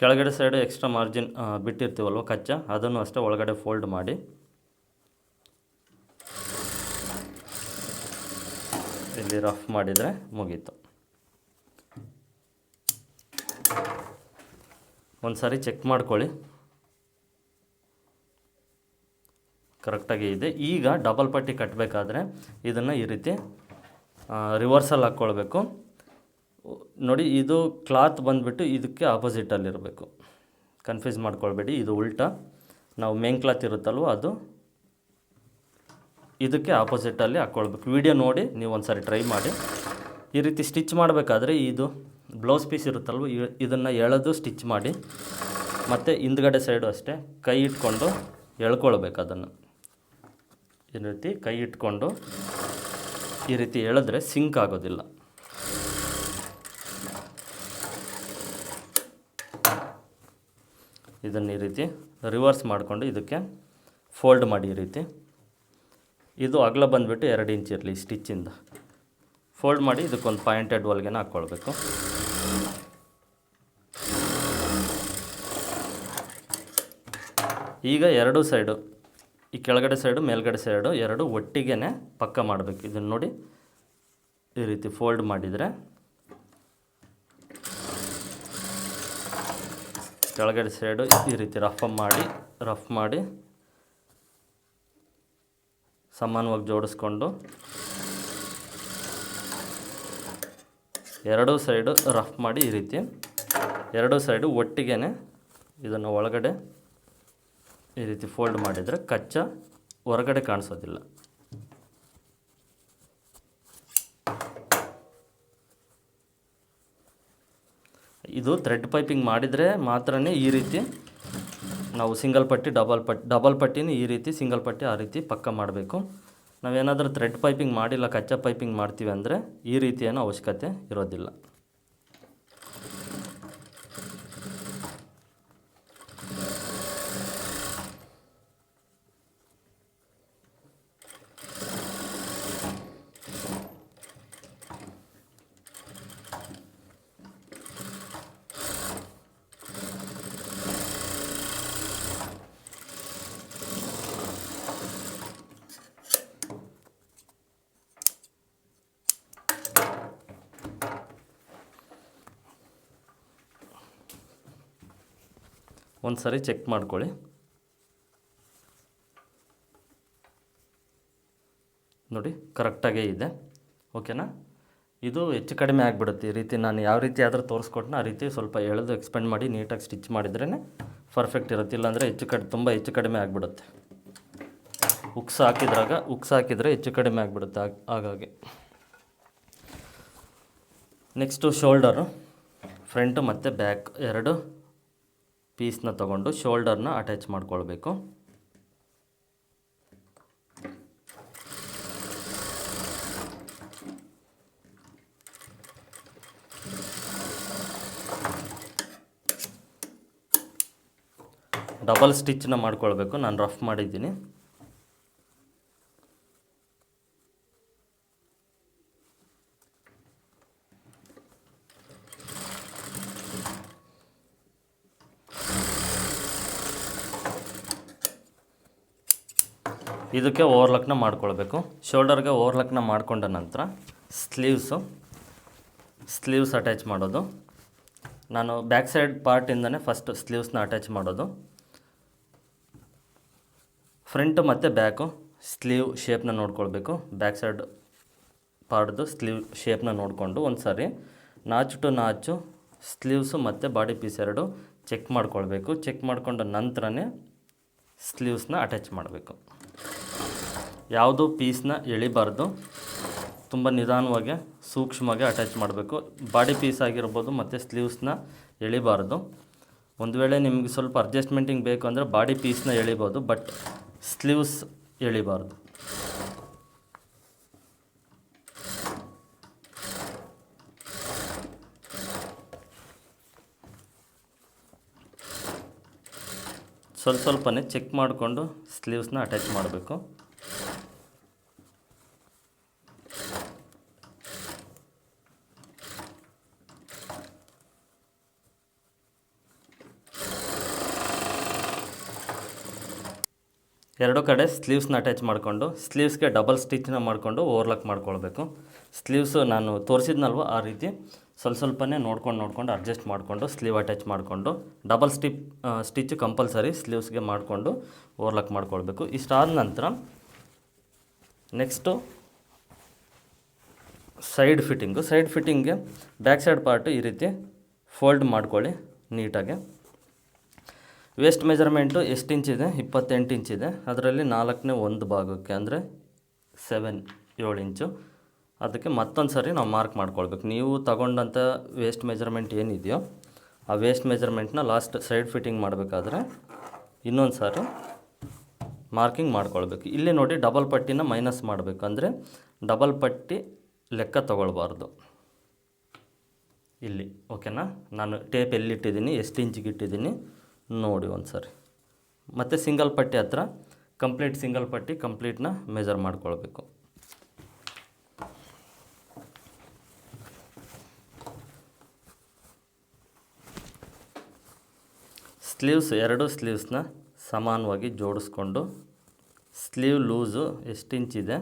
ಕೆಳಗಡೆ ಸೈಡು ಎಕ್ಸ್ಟ್ರಾ ಮಾರ್ಜಿನ್ ಬಿಟ್ಟಿರ್ತೀವಲ್ವ ಕಚ್ಚಾ, ಅದನ್ನು ಅಷ್ಟೇ ಒಳಗಡೆ ಫೋಲ್ಡ್ ಮಾಡಿ ಇಲ್ಲಿ ರಫ್ ಮಾಡಿದರೆ ಮುಗೀತು. ಒಂದು ಸಾರಿ ಚೆಕ್ ಮಾಡ್ಕೊಳ್ಳಿ ಕರೆಕ್ಟಾಗಿ ಇದೆ. ಈಗ ಡಬಲ್ ಪಟ್ಟಿ ಕಟ್ಟಬೇಕಾದ್ರೆ ಇದನ್ನು ಈ ರೀತಿ ರಿವರ್ಸಲ್ಲಿ ಹಾಕ್ಕೊಳ್ಬೇಕು. ನೋಡಿ, ಇದು ಕ್ಲಾತ್ ಬಂದುಬಿಟ್ಟು ಇದಕ್ಕೆ ಆಪೋಸಿಟಲ್ಲಿರಬೇಕು, ಕನ್ಫ್ಯೂಸ್ ಮಾಡ್ಕೊಳ್ಬೇಡಿ. ಇದು ಉಲ್ಟಾ, ನಾವು ಮೇನ್ ಕ್ಲಾತ್ ಇರುತ್ತಲ್ವ ಅದು ಇದಕ್ಕೆ ಆಪೋಸಿಟಲ್ಲಿ ಹಾಕ್ಕೊಳ್ಬೇಕು. ವಿಡಿಯೋ ನೋಡಿ ನೀವು ಒಂದು ಸಾರಿ ಟ್ರೈ ಮಾಡಿ. ಈ ರೀತಿ ಸ್ಟಿಚ್ ಮಾಡಬೇಕಾದ್ರೆ ಇದು ಬ್ಲೌಸ್ ಪೀಸ್ ಇರುತ್ತಲ್ವ ಇದನ್ನು ಎಳೆದು ಸ್ಟಿಚ್ ಮಾಡಿ, ಮತ್ತು ಹಿಂದ್ಗಡೆ ಸೈಡು ಅಷ್ಟೇ ಕೈ ಇಟ್ಕೊಂಡು ಎಳ್ಕೊಳ್ಬೇಕು. ಅದನ್ನು ಈ ರೀತಿ ಕೈ ಇಟ್ಕೊಂಡು ಈ ರೀತಿ ಎಳೆದ್ರೆ ಸಿಂಕ್ ಆಗೋದಿಲ್ಲ. ಇದನ್ನು ಈ ರೀತಿ ರಿವರ್ಸ್ ಮಾಡಿಕೊಂಡು ಇದಕ್ಕೆ ಫೋಲ್ಡ್ ಮಾಡಿ ಈ ರೀತಿ. ಇದು ಅಗಲ ಬಂದುಬಿಟ್ಟು 2 ಇಂಚ್ ಇರಲಿ ಸ್ಟಿಚ್ಚಿಂದ. ಫೋಲ್ಡ್ ಮಾಡಿ ಇದಕ್ಕೊಂದು ಪಾಯಿಂಟೆಡ್ ಹೊಲ್ಗೆನ ಹಾಕ್ಕೊಳ್ಬೇಕು. ಈಗ ಎರಡೂ ಸೈಡು, ಈ ಕೆಳಗಡೆ ಸೈಡು ಮೇಲ್ಗಡೆ ಸೈಡು ಎರಡು ಒಟ್ಟಿಗೆ ಪಕ್ಕ ಮಾಡಬೇಕು. ಇದನ್ನು ನೋಡಿ ಈ ರೀತಿ ಫೋಲ್ಡ್ ಮಾಡಿದರೆ ಕೆಳಗಡೆ ಸೈಡು ಈ ರೀತಿ ರಫ್ ಮಾಡಿ ಸಮಾನವಾಗಿ ಜೋಡಿಸ್ಕೊಂಡು ಎರಡೂ ಸೈಡು ರಫ್ ಮಾಡಿ ಈ ರೀತಿ ಎರಡೂ ಸೈಡು ಒಟ್ಟಿಗೆ ಇದನ್ನು ಒಳಗಡೆ ಈ ರೀತಿ ಫೋಲ್ಡ್ ಮಾಡಿದರೆ ಕಚ್ಚಾ ಹೊರಗಡೆ ಕಾಣಿಸೋದಿಲ್ಲ. ಇದು ಥ್ರೆಡ್ ಪೈಪಿಂಗ್ ಮಾಡಿದರೆ ಮಾತ್ರನೇ ಈ ರೀತಿ ನಾವು ಸಿಂಗಲ್ ಪಟ್ಟಿ ಡಬಲ್ ಪಟ್ಟಿನ ಈ ರೀತಿ ಸಿಂಗಲ್ ಪಟ್ಟಿ ಆ ರೀತಿ ಪಕ್ಕ ಮಾಡಬೇಕು. ನಾವೇನಾದರೂ ಥ್ರೆಡ್ ಪೈಪಿಂಗ್ ಮಾಡಿಲ್ಲ ಕಚ್ಚಾ ಪೈಪಿಂಗ್ ಮಾಡ್ತೀವಿ ಅಂದರೆ ಈ ರೀತಿ ಏನೋ ಅವಶ್ಯಕತೆ ಇರೋದಿಲ್ಲ. ಒಂದು ಸರಿ ಚೆಕ್ ಮಾಡ್ಕೊಳ್ಳಿ. ನೋಡಿ ಕರೆಕ್ಟಾಗೇ ಇದೆ, ಓಕೆನಾ. ಇದು ಹೆಚ್ಚು ಕಡಿಮೆ ಆಗಿಬಿಡುತ್ತೆ. ಈ ರೀತಿ ನಾನು ಯಾವ ರೀತಿ ಆದರೂ ತೋರಿಸ್ಕೊಟ್ನ ಆ ರೀತಿ ಸ್ವಲ್ಪ ಎಳೆದು ಎಕ್ಸ್ಪೆಂಡ್ ಮಾಡಿ ನೀಟಾಗಿ ಸ್ಟಿಚ್ ಮಾಡಿದ್ರೇ ಪರ್ಫೆಕ್ಟ್ ಇರುತ್ತೆ. ಇಲ್ಲಾಂದರೆ ತುಂಬ ಹೆಚ್ಚು ಕಡಿಮೆ ಆಗಿಬಿಡುತ್ತೆ. ಉಕ್ಸ್ ಹಾಕಿದರೆ ಹೆಚ್ಚು ಕಡಿಮೆ ಆಗಿಬಿಡುತ್ತೆ ಹಾಗಾಗಿ. ನೆಕ್ಸ್ಟು ಶೋಲ್ಡರು, ಫ್ರಂಟು ಮತ್ತು ಬ್ಯಾಕ್ ಎರಡು ಪೀಸ್ನ ತಗೊಂಡು ಶೋಲ್ಡರ್ನ ಅಟ್ಯಾಚ್ ಮಾಡ್ಕೊಳ್ಬೇಕು. ಡಬಲ್ ಸ್ಟಿಚ್ನ ಮಾಡ್ಕೊಳ್ಬೇಕು. ನಾನು ರಫ್ ಮಾಡಿದ್ದೀನಿ. ಇದಕ್ಕೆ ಓವರ್ಲಾಕ್ನ ಮಾಡ್ಕೊಳ್ಬೇಕು. ಶೋಲ್ಡರ್ಗೆ ಓವರ್ಲಾಕ್ನ ಮಾಡಿಕೊಂಡ ನಂತರ ಸ್ಲೀವ್ಸ್ ಅಟ್ಯಾಚ್ ಮಾಡೋದು. ನಾನು ಬ್ಯಾಕ್ ಸೈಡ್ ಪಾರ್ಟಿಂದನೇ ಫಸ್ಟ್ ಸ್ಲೀವ್ಸ್ನ ಅಟ್ಯಾಚ್ ಮಾಡೋದು. ಫ್ರಂಟು ಮತ್ತು ಬ್ಯಾಕು ಸ್ಲೀವ್ ಶೇಪ್ನ ನೋಡ್ಕೊಳ್ಬೇಕು. ಬ್ಯಾಕ್ ಸೈಡ್ ಪಾರ್ಟ್ದು ಸ್ಲೀವ್ ಶೇಪ್ನ ನೋಡಿಕೊಂಡು ಒಂದು ಸಾರಿ ನಾಚು ಟು ನಾಚು ಸ್ಲೀವ್ಸು ಮತ್ತು ಬಾಡಿ ಪೀಸ್ ಎರಡು ಚೆಕ್ ಮಾಡ್ಕೊಳ್ಬೇಕು. ಚೆಕ್ ಮಾಡಿಕೊಂಡ ನಂತರನೇ ಸ್ಲೀವ್ಸ್ನ ಅಟ್ಯಾಚ್ ಮಾಡಬೇಕು. ಯಾವುದೂ ಪೀಸ್ನ ಎಳಿಬಾರ್ದು, ತುಂಬ ನಿಧಾನವಾಗಿ ಸೂಕ್ಷ್ಮವಾಗಿ ಅಟ್ಯಾಚ್ ಮಾಡಬೇಕು. ಬಾಡಿ ಪೀಸ್ ಆಗಿರ್ಬೋದು ಮತ್ತು ಸ್ಲೀವ್ಸ್ನ ಎಳಿಬಾರ್ದು. ಒಂದು ವೇಳೆ ನಿಮಗೆ ಸ್ವಲ್ಪ ಅಡ್ಜಸ್ಟ್ಮೆಂಟಿಂಗ್ ಬೇಕು ಅಂದರೆ ಬಾಡಿ ಪೀಸ್ನ ಎಳಿಬೋದು, ಬಟ್ ಸ್ಲೀವ್ಸ್ ಎಳಿಬಾರ್ದು. ಸ್ವಲ್ಪನೇ ಚೆಕ್ ಮಾಡಿಕೊಂಡು ಸ್ಲೀವ್ಸ್ನ ಅಟ್ಯಾಚ್ ಮಾಡಬೇಕು. ಎರಡು ಕಡೆ ಸ್ಲೀವ್ಸ್ನ ಅಟ್ಯಾಚ್ ಮಾಡಿಕೊಂಡು ಸ್ಲೀವ್ಸ್ಗೆ ಡಬಲ್ ಸ್ಟಿಚ್ನ ಮಾಡಿಕೊಂಡು ಓವರ್ಲಾಕ್ ಮಾಡ್ಕೊಳ್ಬೇಕು. ಸ್ಲೀವ್ಸು ನಾನು ತೋರಿಸಿದ್ನಲ್ವ ಆ ರೀತಿ ಸ್ವಲ್ಪನೇ ನೋಡ್ಕೊಂಡು ಅಡ್ಜಸ್ಟ್ ಮಾಡಿಕೊಂಡು ಸ್ಲೀವ್ ಅಟ್ಯಾಚ್ ಮಾಡಿಕೊಂಡು ಡಬಲ್ ಸ್ಟಿಚ್ ಕಂಪಲ್ಸರಿ ಸ್ಲೀವ್ಸ್ಗೆ ಮಾಡಿಕೊಂಡು ಓವರ್ಲಾಕ್ ಮಾಡ್ಕೊಳ್ಬೇಕು. ಇಷ್ಟಾದ ನಂತರ ನೆಕ್ಸ್ಟು ಸೈಡ್ ಫಿಟ್ಟಿಂಗ್ಗೆ ಬ್ಯಾಕ್ ಸೈಡ್ ಪಾರ್ಟು ಈ ರೀತಿ ಫೋಲ್ಡ್ ಮಾಡ್ಕೊಳ್ಳಿ ನೀಟಾಗಿ. ವೇಸ್ಟ್ ಮೆಜರ್ಮೆಂಟು ಎಷ್ಟು ಇಂಚಿದೆ? 28 ಇಂಚಿದೆ. ಅದರಲ್ಲಿ 4ನೇ ಒಂದು ಭಾಗಕ್ಕೆ ಅಂದರೆ 7 ಇಂಚು ಅದಕ್ಕೆ ಮತ್ತೊಂದು ಸರಿ ನಾವು ಮಾರ್ಕ್ ಮಾಡ್ಕೊಳ್ಬೇಕು. ನೀವು ತಗೊಂಡಂಥ ವೇಸ್ಟ್ ಮೆಜರ್ಮೆಂಟ್ ಏನಿದೆಯೋ ಆ ವೇಸ್ಟ್ ಮೆಜರ್ಮೆಂಟ್ನ ಲಾಸ್ಟ್ ಸೈಡ್ ಫಿಟ್ಟಿಂಗ್ ಮಾಡಬೇಕಾದ್ರೆ ಇನ್ನೊಂದು ಸಾರಿ ಮಾರ್ಕಿಂಗ್ ಮಾಡ್ಕೊಳ್ಬೇಕು. ಇಲ್ಲಿ ನೋಡಿ ಡಬಲ್ ಪಟ್ಟಿನ ಮೈನಸ್ ಮಾಡಬೇಕು, ಅಂದರೆ ಡಬಲ್ ಪಟ್ಟಿ ಲೆಕ್ಕ ತಗೊಳ್ಬಾರ್ದು ಇಲ್ಲಿ. ಓಕೆನಾ? ನಾನು ಟೇಪ್ ಎಲ್ಲಿಟ್ಟಿದ್ದೀನಿ, ಎಷ್ಟು ಇಂಚಿಗೆ ಇಟ್ಟಿದ್ದೀನಿ ನೋಡಿ ಒಂದು ಸರಿ. ಮತ್ತು ಸಿಂಗಲ್ ಪಟ್ಟಿ ಹತ್ರ ಸಿಂಗಲ್ ಪಟ್ಟಿ ಕಂಪ್ಲೀಟ್ನ ಮೆಜರ್ ಮಾಡ್ಕೊಳ್ಬೇಕು. ಎರಡು ಸ್ಲೀವ್ಸ್ನ ಸಮಾನವಾಗಿ ಜೋಡಿಸ್ಕೊಂಡು ಸ್ಲೀವ್ ಲೂಸು ಎಷ್ಟು ಇಂಚಿದೆ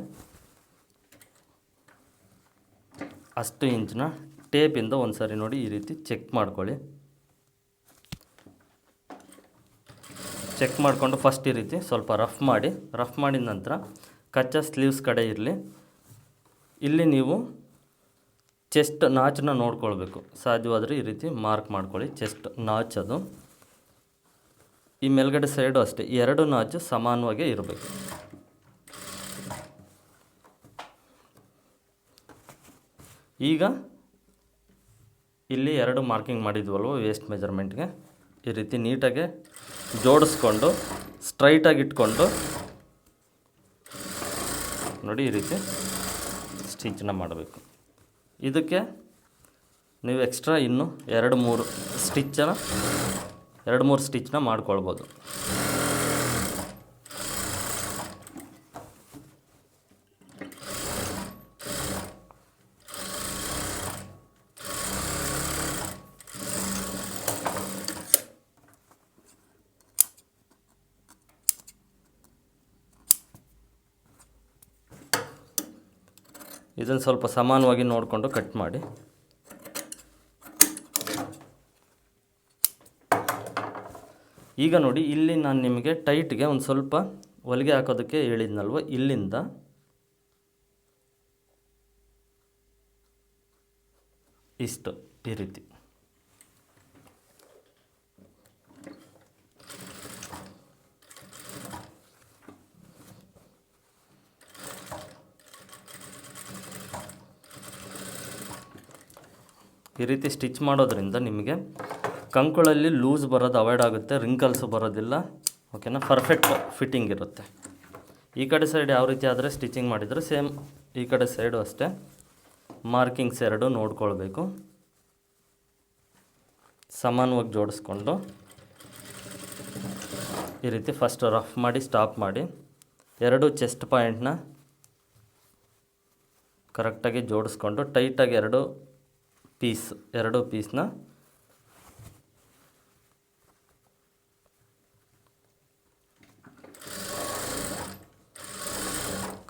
ಅಷ್ಟು ಇಂಚನ್ನ ಟೇಪಿಂದ ಒಂದು ಸರಿ ನೋಡಿ ಈ ರೀತಿ ಚೆಕ್ ಮಾಡ್ಕೊಳ್ಳಿ. ಚೆಕ್ ಮಾಡಿಕೊಂಡು ಫಸ್ಟ್ ಈ ರೀತಿ ಸ್ವಲ್ಪ ರಫ್ ಮಾಡಿದ ನಂತರ ಕಚ್ಚಾ ಸ್ಲೀವ್ಸ್ ಕಡೆ ಇರಲಿ. ಇಲ್ಲಿ ನೀವು ಚೆಸ್ಟ್ ನಾಚನ್ನ ನೋಡ್ಕೊಳ್ಬೇಕು. ಸಾಧ್ಯವಾದರೆ ಈ ರೀತಿ ಮಾರ್ಕ್ ಮಾಡ್ಕೊಳ್ಳಿ. ಚೆಸ್ಟ್ ನಾಚ್ ಅದು ಈ ಮೇಲ್ಗಡೆ ಸೈಡು ಅಷ್ಟೇ, ಎರಡು ನಾಚು ಸಮಾನವಾಗಿ ಇರಬೇಕು. ಈಗ ಇಲ್ಲಿ ಎರಡು ಮಾರ್ಕಿಂಗ್ ಮಾಡಿದ್ವಲ್ವ ವೇಸ್ಟ್ ಮೆಜರ್ಮೆಂಟ್ಗೆ ಈ ರೀತಿ ನೀಟಾಗಿ ಜೋಡಿಸ್ಕೊಂಡು ಸ್ಟ್ರೈಟಾಗಿ ಇಟ್ಕೊಂಡು ನೋಡಿ ಈ ರೀತಿ ಸ್ಟಿಚ್ಚನ್ನ ಮಾಡಬೇಕು. ಇದಕ್ಕೆ ನೀವು ಎಕ್ಸ್ಟ್ರಾ ಇನ್ನೂ 2-3 ಸ್ಟಿಚ್ನ ಮಾಡ್ಕೊಳ್ಬೋದು. ಇದನ್ನು ಸ್ವಲ್ಪ ಸಮಾನವಾಗಿ ನೋಡಿಕೊಂಡು ಕಟ್ ಮಾಡಿ. ಈಗ ನೋಡಿ ಇಲ್ಲಿ ನಾನು ನಿಮಗೆ ಟೈಟ್ಗೆ ಒಂದು ಸ್ವಲ್ಪ ಹೊಲಿಗೆ ಹಾಕೋದಕ್ಕೆ ಹೇಳಿದ್ನಲ್ವ, ಇಲ್ಲಿಂದ ಇಷ್ಟು ಈ ರೀತಿ ಸ್ಟಿಚ್ ಮಾಡೋದ್ರಿಂದ ನಿಮಗೆ ಕಂಕುಳಲ್ಲಿ ಲೂಸ್ ಬರೋದು ಅವಾಯ್ಡ್ ಆಗುತ್ತೆ, ರಿಂಕಲ್ಸ್ ಬರೋದಿಲ್ಲ. ಓಕೆನಾ? ಪರ್ಫೆಕ್ಟ್ ಫಿಟ್ಟಿಂಗ್ ಇರುತ್ತೆ. ಈ ಕಡೆ ಸೈಡ್ ಯಾವ ರೀತಿ ಆದರೆ ಸ್ಟಿಚಿಂಗ್ ಮಾಡಿದರೆ ಸೇಮ್ ಈ ಕಡೆ ಸೈಡು ಅಷ್ಟೇ ಮಾರ್ಕಿಂಗ್ಸ್ ಎರಡು ನೋಡ್ಕೊಳ್ಬೇಕು. ಸಮಾನವಾಗಿ ಜೋಡಿಸ್ಕೊಂಡು ಈ ರೀತಿ ಫಸ್ಟ್ ರಫ್ ಮಾಡಿ ಸ್ಟಾಪ್ ಮಾಡಿ ಎರಡು ಚೆಸ್ಟ್ ಪಾಯಿಂಟ್ನ ಕರೆಕ್ಟಾಗಿ ಜೋಡಿಸ್ಕೊಂಡು ಟೈಟಾಗಿ ಎರಡು ಪೀಸ್ನ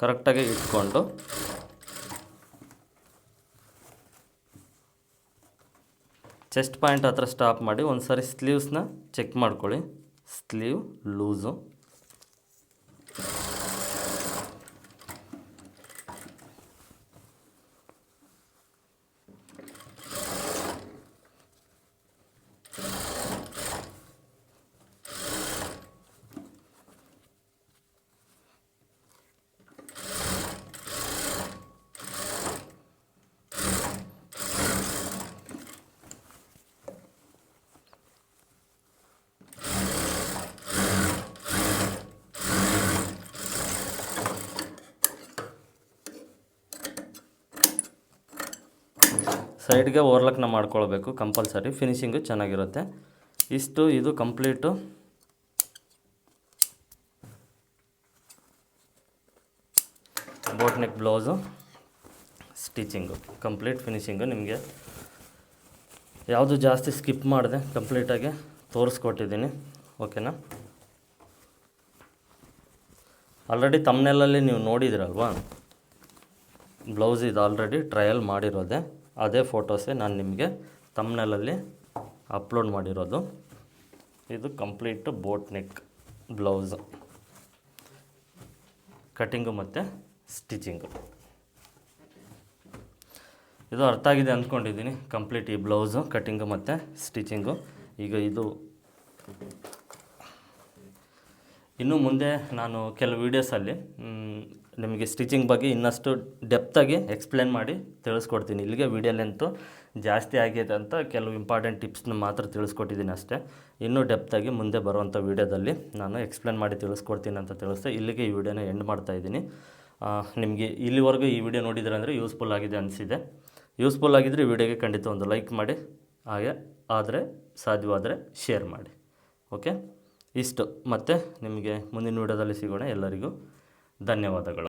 ಕರೆಕ್ಟಾಗಿ ಇಟ್ಕೊಂಡು ಚೆಸ್ಟ್ ಪಾಯಿಂಟ್ ಹತ್ರ ಸ್ಟಾಪ್ ಮಾಡಿ ಒಂದು ಸಾರಿ ಸ್ಲೀವ್ಸ್ನ ಚೆಕ್ ಮಾಡ್ಕೊಳ್ಳಿ. ಸ್ಲೀವ್ ಲೂಸು ಸೈಡ್ಗೆ ಓವರ್ಲಾಕ್ನ ಮಾಡ್ಕೊಳ್ಬೇಕು ಕಂಪಲ್ಸರಿ, ಫಿನಿಶಿಂಗು ಚೆನ್ನಾಗಿರುತ್ತೆ. ಇದು complete boat neck blouse stitching complete finishing ನಿಮಗೆ ಯಾವುದು ಜಾಸ್ತಿ ಸ್ಕಿಪ್ ಮಾಡಿದೆ ಕಂಪ್ಲೀಟಾಗಿ ತೋರಿಸ್ಕೊಟ್ಟಿದ್ದೀನಿ. ಓಕೆನಾ? ಆಲ್ರೆಡಿ ತಮ್ನೆಲಲ್ಲಿ ನೀವು ನೋಡಿದಿರಲ್ವಾ, ಬ್ಲೌಸ್ ಇದು ಆಲ್ರೆಡಿ ಟ್ರಯಲ್ ಮಾಡಿರೋದೆ, ಅದೇ ಫೋಟೋಸೇ ನಾನು ನಿಮಗೆ ತಮ್ನೆಲಲ್ಲಿ ಅಪ್ಲೋಡ್ ಮಾಡಿರೋದು. ಇದು complete boat neck blouse cutting ಮತ್ತು ಸ್ಟಿಚಿಂಗು. ಇದು ಅರ್ಥ ಆಗಿದೆ ಅಂದ್ಕೊಂಡಿದ್ದೀನಿ. ಕಂಪ್ಲೀಟ್ ಈ ಬ್ಲೌಸು ಕಟಿಂಗು ಮತ್ತು ಸ್ಟಿಚಿಂಗು. ಈಗ ಇದು ಇನ್ನು ಮುಂದೆ ನಾನು ಕೆಲವು ವೀಡಿಯೋಸಲ್ಲಿ ನಿಮಗೆ ಸ್ಟಿಚಿಂಗ್ ಬಗ್ಗೆ ಇನ್ನಷ್ಟು ಡೆಪ್ತಾಗಿ ಎಕ್ಸ್ಪ್ಲೇನ್ ಮಾಡಿ ತಿಳಿಸ್ಕೊಡ್ತೀನಿ. ಇಲ್ಲಿಗೆ ವೀಡಿಯೋ ಲೆಂತು ಜಾಸ್ತಿ ಆಗಿದೆ ಅಂತ ಕೆಲವು ಇಂಪಾರ್ಟೆಂಟ್ ಟಿಪ್ಸ್ನ ಮಾತ್ರ ತಿಳಿಸ್ಕೊಟ್ಟಿದ್ದೀನಿ ಅಷ್ಟೇ. ಇನ್ನೂ ಡೆಪ್ತಾಗಿ ಮುಂದೆ ಬರುವಂಥ ವೀಡಿಯೋದಲ್ಲಿ ನಾನು ಎಕ್ಸ್ಪ್ಲೇನ್ ಮಾಡಿ ತಿಳಿಸ್ಕೊಡ್ತೀನಿ ಅಂತ ತಿಳಿಸ್ತಾ ಇಲ್ಲಿಗೆ ಈ ವಿಡಿಯೋನ ಎಂಡ್ ಮಾಡ್ತಾಯಿದ್ದೀನಿ. ನಿಮಗೆ ಇಲ್ಲಿವರೆಗೂ ಈ ವಿಡಿಯೋ ನೋಡಿದ್ರೆ ಅಂದರೆ ಯೂಸ್ಫುಲ್ ಆಗಿದೆ ಅನಿಸಿದೆ. ಯೂಸ್ಫುಲ್ ಆಗಿದ್ದರೆ ಈ ವಿಡಿಯೋಗೆ ಖಂಡಿತ ಒಂದು ಲೈಕ್ ಮಾಡಿ, ಹಾಗೆ ಆದರೆ ಸಾಧ್ಯವಾದರೆ ಶೇರ್ ಮಾಡಿ. ಓಕೆ, ಇಷ್ಟು. ಮತ್ತು ನಿಮಗೆ ಮುಂದಿನ ವಿಡಿಯೋದಲ್ಲಿ ಸಿಗೋಣ. ಎಲ್ಲರಿಗೂ ಧನ್ಯವಾದಗಳು.